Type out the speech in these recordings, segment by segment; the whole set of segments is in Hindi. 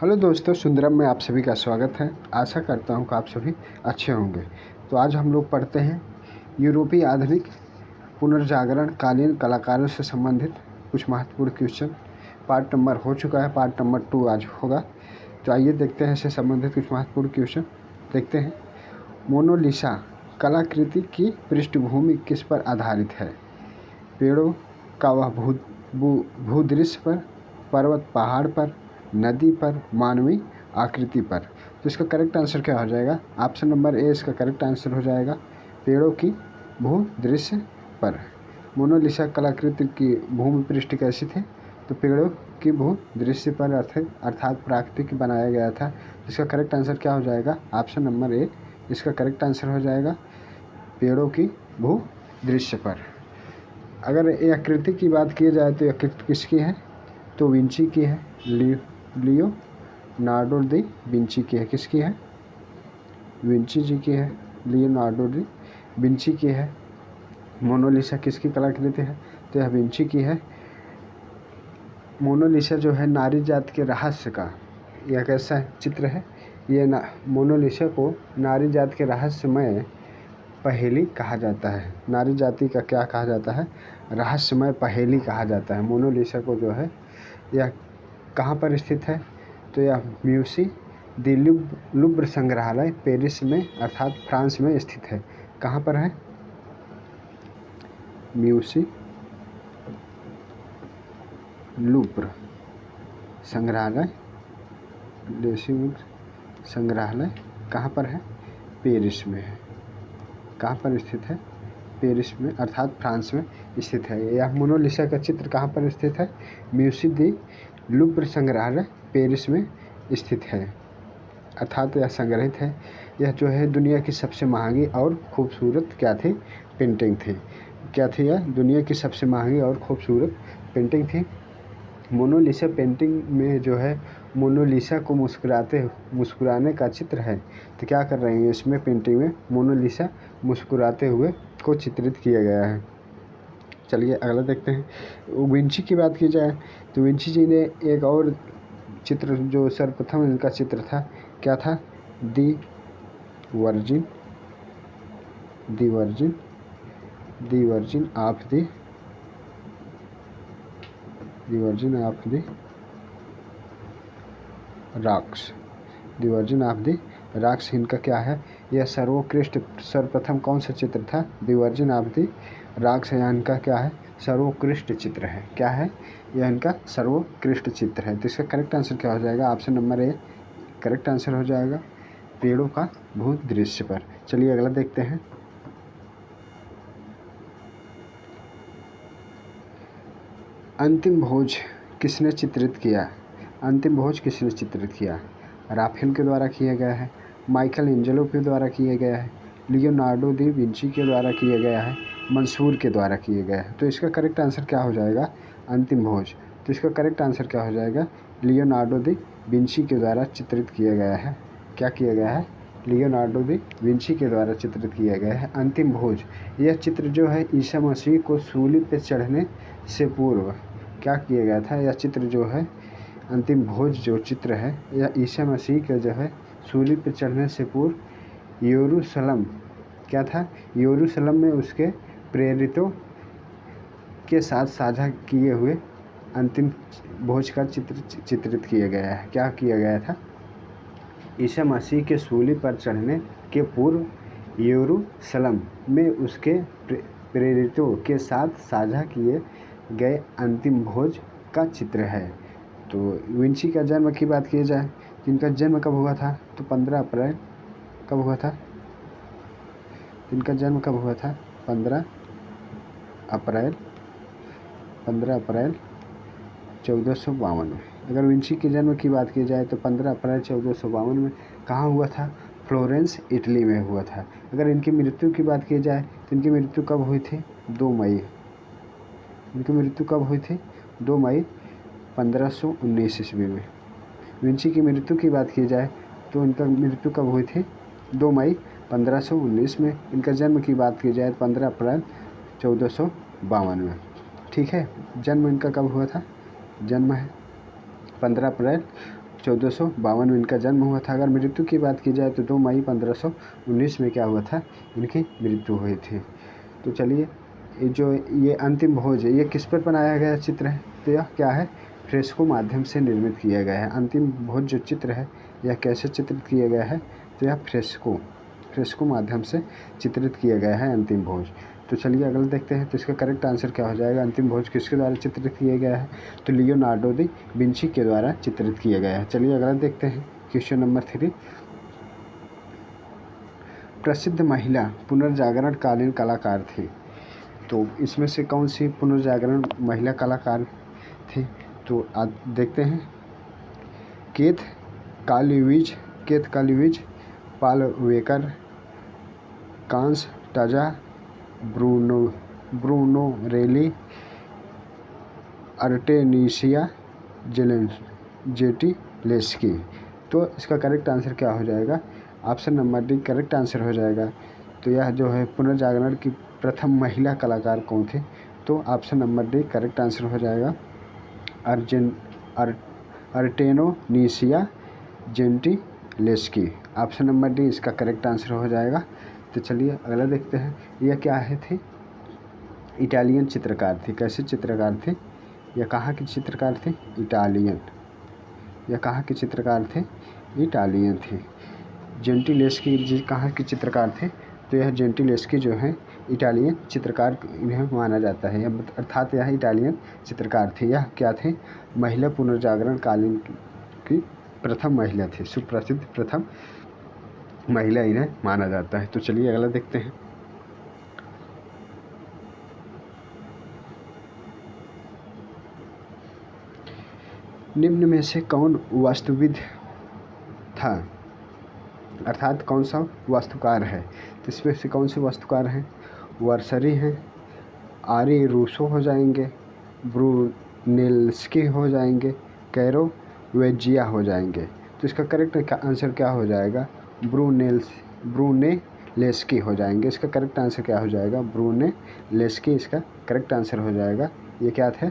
हेलो दोस्तों, सुंदरम में आप सभी का स्वागत है। आशा करता हूँ कि आप सभी अच्छे होंगे। तो आज हम लोग पढ़ते हैं यूरोपीय आधुनिक पुनर्जागरण कालीन कलाकारों से संबंधित कुछ महत्वपूर्ण क्वेश्चन। पार्ट नंबर हो चुका है, पार्ट नंबर 2 आज होगा। तो आइए देखते हैं इससे संबंधित कुछ महत्वपूर्ण क्वेश्चन। देखते हैं, मोनालिसा कलाकृति की पृष्ठभूमि किस पर आधारित है? पेड़ों का वह भूदृश्य पर, पर्वत पहाड़ पर, नदी पर, मानवीय आकृति पर। तो इसका करेक्ट आंसर क्या हो जाएगा? ऑप्शन नंबर ए इसका करेक्ट आंसर हो जाएगा, पेड़ों की भूदृश्य पर। मोनालिसा कलाकृति की भूमि पृष्ठ कैसी थी? तो पेड़ों की भूदृश्य पर अर्थात प्राकृतिक बनाया गया था। इसका करेक्ट आंसर क्या हो जाएगा? ऑप्शन नंबर ए इसका करेक्ट आंसर हो जाएगा, पेड़ों की भूदृश्य पर। अगर ये आकृति की बात की जाए तो आकृति किसकी है? तो विंची की है, लियोनार्डो दी विंची की है। किसकी है? विंची जी की है, लियोनार्डो दी विंची की है। मोनालिसा किसकी कलाकृति है? तो यह विंची की है। मोनालिसा जो है नारी जाति के रहस्य का यह कैसा चित्र है? ये मोनालिसा को नारी जाति के रहस्यमय पहेली कहा जाता है। नारी जाति का क्या कहा जाता है? रहस्यमय पहेली कहा जाता है। मोनालिसा को जो है यह कहाँ पर स्थित है? तो यह म्यूसी दी लुब्र संग्रहालय पेरिस में अर्थात फ्रांस में स्थित है। कहाँ पर है? म्यूसी लुब्र संग्रहालय, संग्रहालय कहाँ पर है? पेरिस में है। कहाँ पर स्थित है? पेरिस में अर्थात फ्रांस में स्थित है। यह मोनालिसा का चित्र कहाँ पर स्थित है? म्यूसी दी लुब्र संग्रहालय पेरिस में स्थित है, अर्थात यह संग्रहित है। यह जो है दुनिया की सबसे महंगी और खूबसूरत क्या थी? पेंटिंग थी। क्या थी यह? दुनिया की सबसे महंगी और खूबसूरत पेंटिंग थी। मोनालिसा पेंटिंग में जो है मोनालिसा को मुस्कुराने का चित्र है। तो क्या कर रहे हैं इसमें पेंटिंग में? मोनालिसा मुस्कुराते हुए को चित्रित किया गया है। चलिए अगला देखते हैं। विंची की बात की जाए तो विंची जी ने एक और चित्र जो सर्वप्रथम इनका चित्र था, क्या था? The Virgin of the Rocks. The Virgin of the Rocks इनका क्या है? यह सर्वप्रथम कौन सा चित्र था? The Virgin of the Rocks यहाँ इनका क्या है? सर्वोत्कृष्ट चित्र है। क्या है? यह इनका सर्वोत्कृष्ट चित्र है। तो इसका करेक्ट आंसर क्या हो जाएगा? Option number A correct answer हो जाएगा, पेड़ों का भूदृश्य पर। चलिए अगला देखते हैं। अंतिम भोज किसने चित्रित किया? अंतिम भोज किसने चित्रित किया? राफेल के द्वारा किया गया है, माइकल एंजेलो के द्वारा किया गया है, लियोनार्डो दी विंची के द्वारा किया गया है, मंसूर के द्वारा किया गया है। तो इसका करेक्ट आंसर क्या हो जाएगा? अंतिम भोज। तो इसका करेक्ट आंसर क्या हो जाएगा? लियोनार्डो दी विंची के द्वारा चित्रित किया गया है। क्या किया गया है? लियोनार्डो दी विंची के द्वारा चित्रित किया गया है अंतिम भोज। यह चित्र जो है ईसा मसीह को सूली पर चढ़ने से पूर्व क्या किया गया था? यह चित्र जो है अंतिम भोज जो चित्र है यह ईसा मसीह के जो है सूली पर चढ़ने से पूर्व यरूशलेम क्या था? यरूशलेम में उसके प्रेरितों के साथ साझा किए हुए अंतिम भोज का चित्रित किया गया है। क्या किया गया था? ईसा मसीह के सूली पर चढ़ने के पूर्व यरूशलेम में उसके प्रेरितों के साथ साझा किए गए अंतिम भोज का चित्र है। तो विंची का जन्म की बात की जाए तो इनका जन्म कब हुआ था? तो 15 अप्रैल कब हुआ था? इनका जन्म कब हुआ था? 15 अप्रैल 1452 में। अगर विंची के जन्म की बात की जाए तो 15 अप्रैल 1452 में कहाँ हुआ था? फ्लोरेंस इटली में हुआ था। अगर इनकी मृत्यु की बात की जाए तो इनकी मृत्यु कब हुई थी? 2 मई। इनकी मृत्यु कब हुई थी? 2 मई 1519 ईस्वी में। विंची की मृत्यु की बात की जाए तो इनका मृत्यु कब हुई थी? 2 मई 1519 में। इनका जन्म की बात की जाए 15 अप्रैल 1452 में। ठीक है, जन्म इनका कब हुआ था? जन्म है 15 अप्रैल 1452 में इनका जन्म हुआ था। अगर मृत्यु की बात की जाए तो 2 मई 1519 में क्या हुआ था, इनकी मृत्यु हुई थी। तो चलिए, ये अंतिम भोज है, ये किस पर बनाया गया चित्र है, तो यह क्या है, फ्रेस्को माध्यम से निर्मित किया गया है। अंतिम भोज जो चित्र है यह कैसे चित्रित किया गया है, तो यह फ्रेस्को माध्यम से चित्रित किया गया है अंतिम भोज। तो चलिए अगला देखते हैं। तो इसका करेक्ट आंसर क्या हो जाएगा, अंतिम भोज किसके द्वारा चित्रित किया गया है, तो लियोनार्डो दी विंची के द्वारा चित्रित किया गया है। चलिए अगला देखते हैं। क्वेश्चन नंबर 3, प्रसिद्ध महिला पुनर्जागरण कालीन कलाकार थी। तो इसमें से कौन सी पुनर्जागरण महिला कलाकार थी, तो देखते हैं। केथ कालीविज, पाल वेकर, कांस टाजा, ब्रूनो रेली, अर्टेनिसिया जेटिलेस्की। तो इसका करेक्ट आंसर क्या हो जाएगा, option number D correct answer हो जाएगा। तो यह जो है पुनर्जागरण की प्रथम महिला कलाकार कौन थी, तो option number D correct answer हो जाएगा, अर्टेनोनिसिया जेंटिलेस्की। ऑप्शन नंबर डी इसका करेक्ट आंसर हो जाएगा। तो चलिए अगला देखते हैं। यह क्या है थी, इटालियन चित्रकार थी। कैसे चित्रकार थी, यह कहाँ की चित्रकार थी, इटालियन। यह कहाँ की चित्रकार थे, इटालियन थी। जेंटिलेस्की जी कहाँ की चित्रकार थे, तो यह जेंटिलेस्की जो है इटालियन चित्रकार इन्हें माना जाता है, अर्थात यह इटालियन चित्रकार थी। यह क्या थे, महिला पुनर्जागरण कालीन की प्रथम महिला थी, सुप्रसिद्ध प्रथम महिला इन्हें माना जाता है। तो चलिए अगला देखते हैं। निम्न में से कौन वास्तुविद था, अर्थात कौन सा वास्तुकार है, तो इसमें से कौन से वास्तुकार हैं, वर्सरी हैं, आरी रूसो हो जाएंगे, ब्रूनेल्स्की हो जाएंगे, कैरोवेजिया हो जाएंगे। तो इसका करेक्ट आंसर क्या हो जाएगा, ब्रूनेलेस्की हो जाएंगे। इसका करेक्ट आंसर क्या हो जाएगा, ब्रूनेलेस्की इसका करेक्ट आंसर हो जाएगा। ये क्या थे,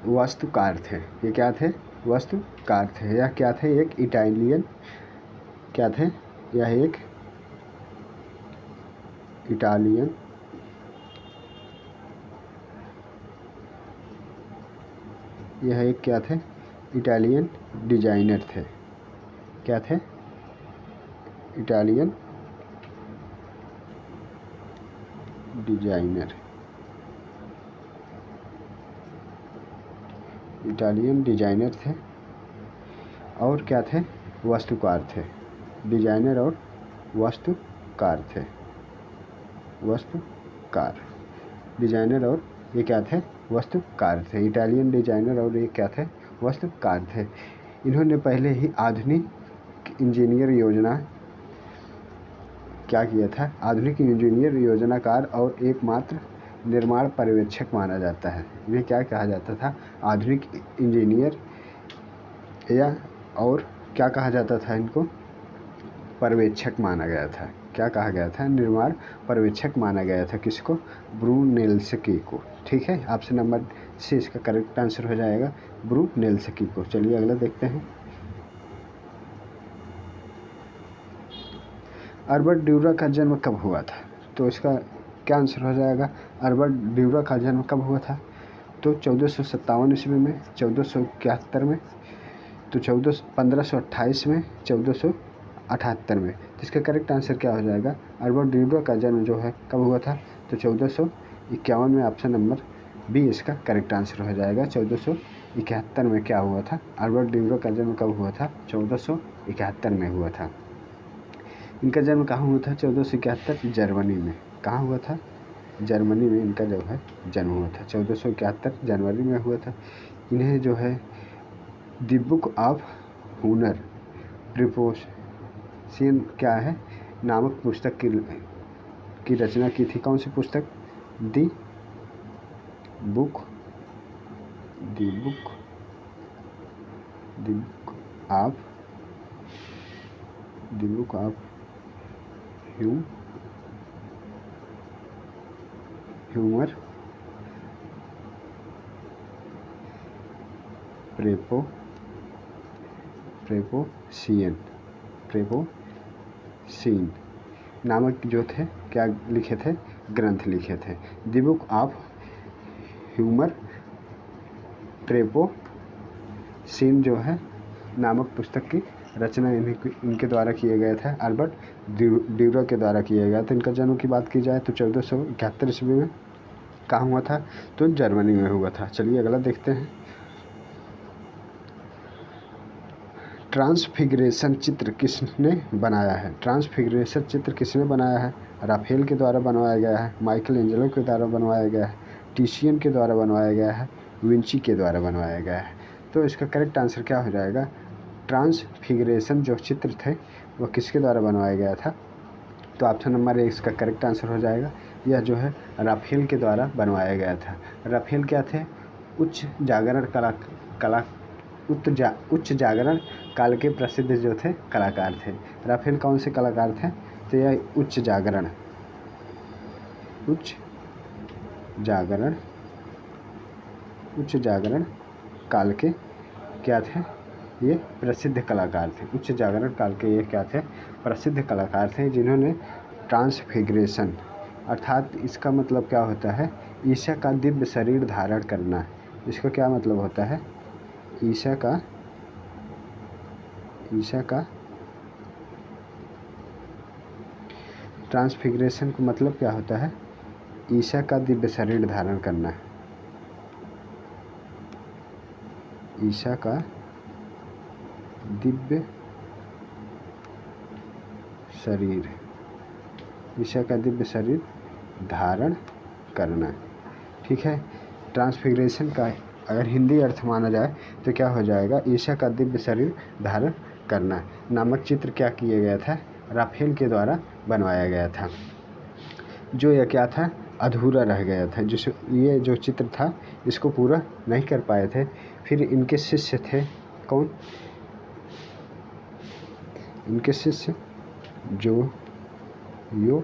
वास्तुकार थे। ये क्या थे, वास्तुकार थे। यह क्या थे, एक इटालियन क्या थे, यह एक इटालियन क्या थे, इटालियन डिजाइनर थे। क्या थे, इटालियन डिजाइनर थे। और क्या थे, वास्तुकार थे। डिजाइनर और वास्तुकार थे, डिजाइनर और ये क्या थे, वास्तुकार थे। इटालियन डिजाइनर और ये क्या थे, वास्तुकार थे। इन्होंने पहले ही आधुनिक इंजीनियर योजना क्या किया था, आधुनिक इंजीनियर योजनाकार और एकमात्र निर्माण पर्यवेक्षक माना जाता है। इन्हें क्या कहा जाता था, आधुनिक इंजीनियर या और क्या कहा जाता था, इनको पर्यवेक्षक माना गया था। क्या कहा गया था, निर्माण पर्यवेक्षक माना गया था। किसको, ब्रूनेल्स्की को। ठीक है, ऑप्शन नंबर सी इसका करेक्ट आंसर हो जाएगा, ब्रूनेल्स्की को। चलिए अगला देखते हैं। अल्बर्ट ड्यूरा का जन्म कब हुआ था, तो इसका क्या आंसर हो जाएगा, अल्बर्ट ड्यूरा का जन्म कब हुआ था, तो 1457 ईस्वी में, 1471 में, तो 1528 में, 1478 में। तो इसका करेक्ट आंसर क्या हो जाएगा, अल्बर्ट ड्यूरा का जन्म जो है कब हुआ था, तो 1451 में। ऑप्शन नंबर बी इसका करेक्ट आंसर हो जाएगा। 1471 में क्या हुआ था, अल्बर्ट ड्यूरा का जन्म कब हुआ था, 1471 में हुआ था। इनका जन्म कहाँ हुआ था, 1471 जर्मनी में। कहाँ हुआ था, जर्मनी में इनका जो है जन्म हुआ था। 1471 जनवरी में हुआ था। इन्हें जो है द बुक ऑफ हुनर प्रिपोशियन क्या है नामक पुस्तक की रचना की थी। कौन सी पुस्तक, द बुक ऑफ ह्यूमर प्रेपोसियन प्रेपोसिन नामक जो थे क्या लिखे थे, ग्रंथ लिखे थे। द बुक ऑफ ह्यूमर प्रेपोसिन जो है नामक पुस्तक की रचना इनके द्वारा किए गए थे, अल्बर्ट ड्यूरर के द्वारा किया गया था। इनका जन्म की बात की जाए तो 1471 ईस्वी में कहाँ हुआ था, तो जर्मनी में हुआ था। चलिए अगला देखते हैं। ट्रांसफिगरेशन चित्र किसने बनाया है? ट्रांसफिगरेशन चित्र किसने बनाया है? राफेल के द्वारा बनवाया गया है, माइकल एंजेलो के द्वारा बनवाया गया है, टिशियन के द्वारा बनवाया गया है, विंची के द्वारा बनवाया गया है। तो इसका करेक्ट आंसर क्या हो जाएगा? ट्रांसफिगरेशन जो चित्र थे वह किसके द्वारा बनवाया गया था? तो ऑप्शन नंबर 1 इसका करेक्ट आंसर हो जाएगा। यह जो है राफेल के द्वारा बनवाया गया था। राफेल क्या थे? उच्च जागरण जागरण काल के प्रसिद्ध जो थे कलाकार थे। राफेल कौन से कलाकार थे? तो यह उच्च जागरण काल के क्या थे? ये प्रसिद्ध कलाकार थे। उच्च जागरण काल के ये क्या थे? प्रसिद्ध कलाकार थे, जिन्होंने ट्रांसफिगरेशन अर्थात इसका मतलब क्या होता है? ईसा का दिव्य शरीर धारण करना। इसका क्या मतलब होता है? ईसा का ट्रांसफिगरेशन का मतलब क्या होता है? ईसा का दिव्य शरीर धारण करना। ईसा का दिव्य शरीर धारण करना। ठीक है। ट्रांसफिगरेशन का अगर हिंदी अर्थ माना जाए तो क्या हो जाएगा? ईसा का दिव्य शरीर धारण करना नामक चित्र क्या किया गया था? राफेल के द्वारा बनवाया गया था। जो यह क्या था? अधूरा रह गया था। जिस ये जो चित्र था इसको पूरा नहीं कर पाए थे। फिर इनके शिष्य थे कौन? इनके शिष्य जो लियो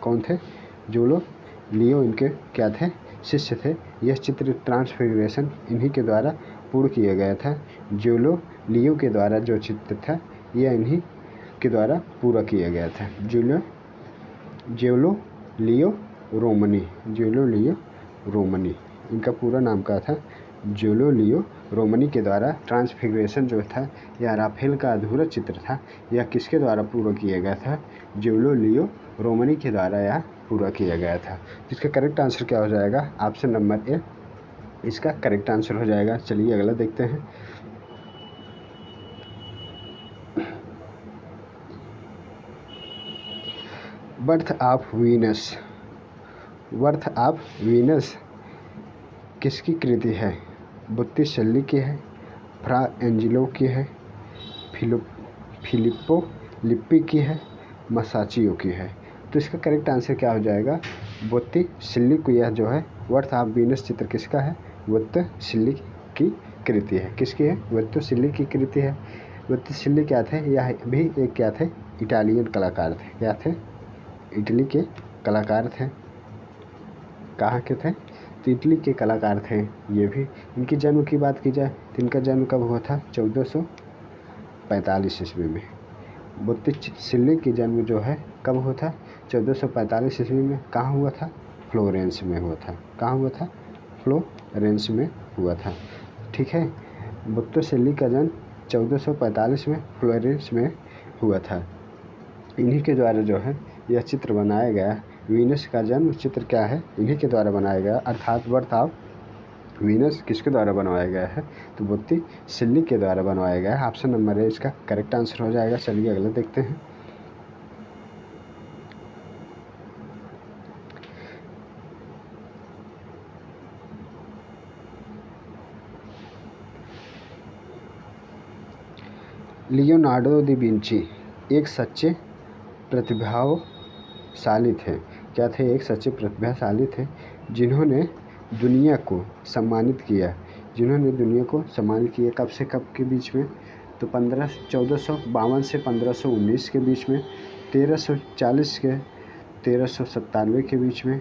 कौन थे? जोलो लियो इनके क्या थे? शिष्य थे। यह चित्र ट्रांसफिगरेशन इन्हीं के द्वारा पूर्ण किया गया था। जोलो लियो के द्वारा जो चित्र था यह इन्हीं के द्वारा पूरा किया गया था। जोलो लियो रोमनी इनका पूरा नाम क्या था? जोलो लियो रोमनी के द्वारा ट्रांसफिगरेशन जो था यह राफेल का अधूरा चित्र था। यह किसके द्वारा पूरा किया गया था? जोलो लियो रोमनी के द्वारा यह पूरा किया गया था। इसका करेक्ट आंसर क्या हो जाएगा? ऑप्शन नंबर ए इसका करेक्ट आंसर हो जाएगा। चलिए अगला देखते हैं। बर्थ ऑफ वीनस किसकी कृति है? बोत्तिचेल्ली की है, फ्रा एंजिलो की है, फिलिप्पो लिप्पी की है, मसाचियो की है। तो इसका करेक्ट आंसर क्या हो जाएगा? बोत्तिचेल्ली को। यह जो है बर्थ ऑफ वीनस चित्र किसका है? बोत्तिचेल्ली की कृति है। किसकी है? बोत्तिचेल्ली की कृति है। बोत्तिचेल्ली क्या थे? यह भी एक क्या थे? इटालियन कलाकार थे। क्या थे? इटली के कलाकार थे। कहाँ के थे? तो इटली के कलाकार थे ये भी। इनकी जन्म की बात की जाए तो इनका जन्म कब हुआ था? 1445 ईस्वी में। बोत्तिचेल्ली की जन्म जो है कब हुआ था? 1445 ईस्वी में। कहाँ हुआ था? फ्लोरेंस में हुआ था। कहाँ हुआ था? फ्लोरेंस में हुआ था। ठीक है। बोत्तिचेल्ली का जन्म 1445 में फ्लोरेंस में हुआ था। इन्हीं के द्वारा जो है यह चित्र बनाया गया। वीनस का जन्म चित्र क्या है? इन्हीं के द्वारा बनाया गया। अर्थात बर्थ ऑफ वीनस किसके द्वारा बनवाया गया है? तो बोत्तिचेल्ली के द्वारा बनवाया गया है। ऑप्शन नंबर ए इसका करेक्ट आंसर हो जाएगा। चलिए अगला देखते हैं। लियोनार्डो दा विंची एक सच्चे प्रतिभाशाली थे। क्या थे? एक सच्चे प्रतिभाशाली थे जिन्होंने दुनिया को सम्मानित किया। कब से कब के बीच में? तो 1452 से 1519 के बीच में, 1340 के 1397 के बीच में,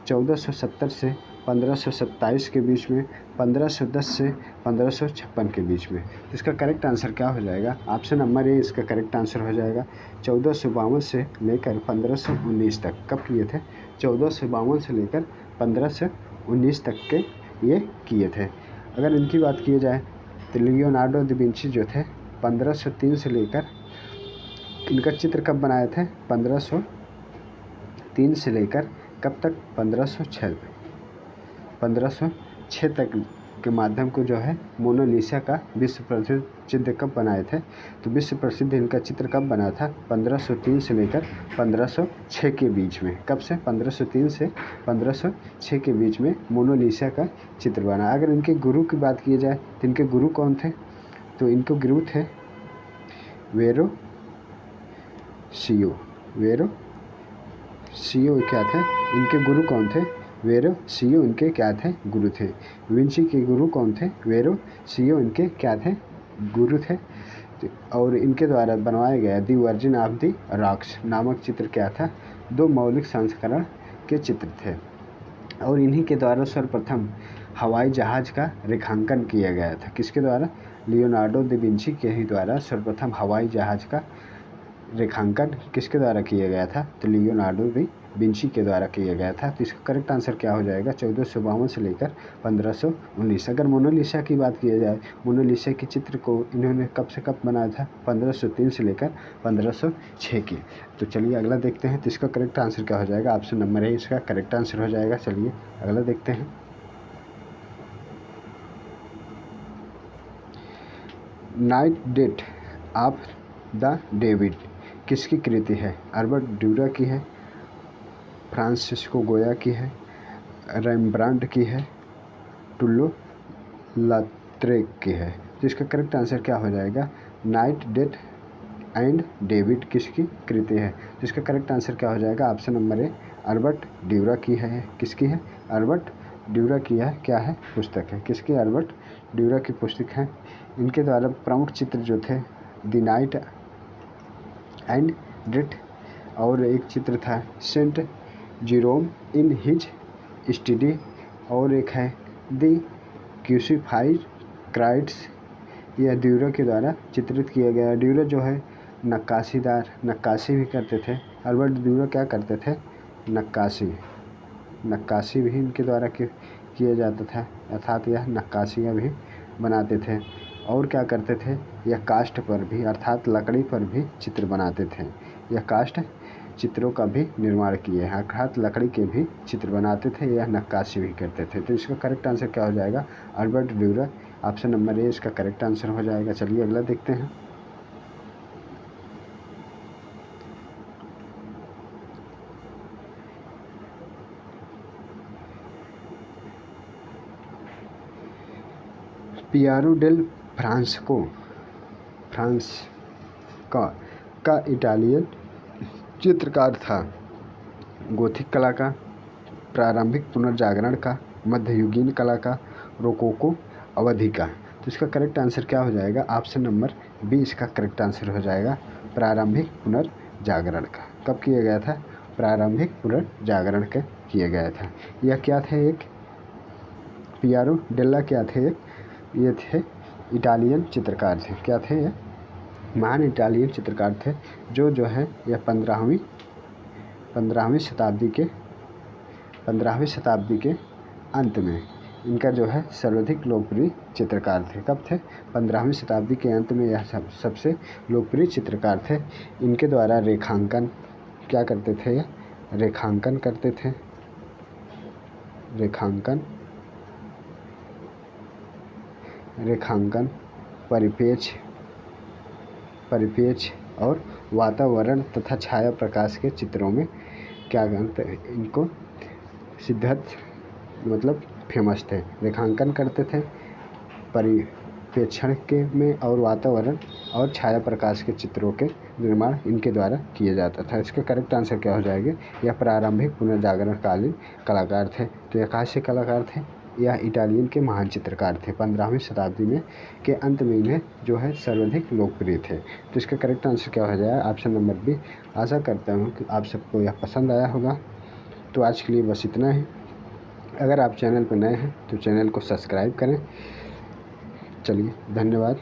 1470 से 1527 के बीच में, 1510 से 1556 के बीच में। इसका करेक्ट आंसर क्या हो जाएगा? ऑप्शन नंबर ए इसका करेक्ट आंसर हो जाएगा। 1452 से लेकर 1519 तक कब किए थे? 1452 से लेकर 1519 तक के ये किए थे। अगर इनकी बात की जाए तो लियोनार्डो दा विंची जो थे 1503 से लेकर, इनका चित्र कब बनाए थे? 1503 से लेकर कब तक? 1506 तक के माध्यम को जो है मोनालिसा का विश्व प्रसिद्ध चित्र कब बनाए थे? तो विश्व प्रसिद्ध इनका चित्र कब बना था? 1503 से लेकर 1506 के बीच में। कब से? 1503 से 1506 के बीच में मोनालिसा का चित्र बना। अगर इनके गुरु की बात की जाए तो इनके गुरु कौन थे? तो इनके गुरु थे वेरोसियो क्या थे? इनके गुरु कौन थे? वेरोसियो इनके क्या थे? गुरु थे। विंची के गुरु कौन थे? वेरोसियो इनके क्या थे? गुरु थे। और इनके द्वारा बनवाया गया दी वर्जिन ऑफ दी रॉक्स नामक चित्र क्या था? 2 मौलिक संस्करण के चित्र थे। और इन्हीं के द्वारा सर्वप्रथम हवाई जहाज़ का रेखांकन किया गया था। किसके द्वारा? लियोनार्डो दा विंची के ही द्वारा सर्वप्रथम हवाई जहाज़ का रेखांकन किसके द्वारा किया गया था? तो लियोनार्डो दा विंची के द्वारा किया गया था। तो इसका करेक्ट आंसर क्या हो जाएगा? 1452 से लेकर 1519। अगर मोनालिसा की बात की जाए, मोनालिसा के चित्र को इन्होंने कब से कब बनाया था? 1503 से लेकर 1506 की। तो चलिए अगला देखते हैं। तो इसका करेक्ट आंसर क्या हो जाएगा? ऑप्शन नंबर ए इसका करेक्ट आंसर हो जाएगा। चलिए अगला देखते हैं। Night date of the David किसकी कृति है? अल्बर्ट ड्यूरा की है, फ्रांसिस्को गोया की है, रेम्ब्रांड की है, टुल्लो लॉत्रेक की है। तो इसका करेक्ट आंसर क्या हो जाएगा? नाइट डेट एंड डेविड किसकी कृति है? तो इसका करेक्ट आंसर क्या हो जाएगा? Option number A Albert dura की है। किसकी है? अल्बर्ट ड्यूरा की है। क्या है? पुस्तक है। किसकी? अल्बर्ट ड्यूरा की पुस्तक है। इनके द्वारा प्रमुख चित्र जो थे द नाइट एंड डेट, और एक चित्र था Saint Jerome in his study, और एक है द क्रूसिफाइड क्राइस्ट। यह ड्यूरा के द्वारा चित्रित किया गया। ड्यूरा जो है नक्काशी भी करते थे। अल्बर्ट ड्यूरा क्या करते थे? नक्काशी भी इनके द्वारा किया जाता था, अर्थात यह नक्काशियाँ भी बनाते थे। और क्या करते थे? यह काष्ठ पर भी अर्थात लकड़ी पर भी चित्र बनाते थे। यह काष्ठ चित्रों का भी निर्माण किए हैं, अर्थात लकड़ी के भी चित्र बनाते थे। यह नक्काशी भी करते थे। तो इसका करेक्ट आंसर क्या हो जाएगा? Albert dura. Option number A इसका करेक्ट आंसर हो जाएगा। चलिए अगला देखते हैं। पियरो डेल फ्रांसिस्को का इटालियन चित्रकार था। गोथिक कला का, प्रारंभिक पुनर्जागरण का, मध्ययुगीन कला का, रोकोको अवधि का। तो इसका करेक्ट आंसर क्या हो जाएगा? ऑप्शन नंबर बी इसका करेक्ट आंसर हो जाएगा। प्रारंभिक पुनर्जागरण का। कब किया गया था? प्रारंभिक पुनर्जागरण का किया गया था। यह क्या थे? एक पियरो डेल्ला क्या थे? ये थे इटालियन चित्रकार थे। क्या थे? ये महान इटालियन चित्रकार थे जो है यह 15वीं शताब्दी के अंत में इनका जो है सर्वाधिक लोकप्रिय चित्रकार थे। कब थे? 15वीं शताब्दी के अंत में यह सबसे लोकप्रिय चित्रकार थे। इनके द्वारा रेखांकन क्या करते थे? रेखांकन करते थे। रेखांकन परिपेक्ष और वातावरण तथा छाया प्रकाश के चित्रों में क्या करते हैं? इनको सिद्धार्थ मतलब फेमस थे। रेखांकन करते थे परिप्रेक्षण के में, और वातावरण और छाया प्रकाश के चित्रों के निर्माण इनके द्वारा किया जाता था। इसका करेक्ट आंसर क्या हो जाएगा? यह प्रारंभिक पुनर्जागरणकालीन कलाकार थे। तो यह कहाँ से कलाकार थे? यह इटालियन के महान चित्रकार थे। 15वीं शताब्दी में के अंत में इन्हें जो है सर्वाधिक लोकप्रिय थे। तो इसका करेक्ट आंसर क्या हो जाएगा? Option number B. आशा करता हूँ कि आप सबको यह पसंद आया होगा। तो आज के लिए बस इतना ही। अगर आप चैनल पर नए हैं तो चैनल को सब्सक्राइब करें। चलिए, धन्यवाद।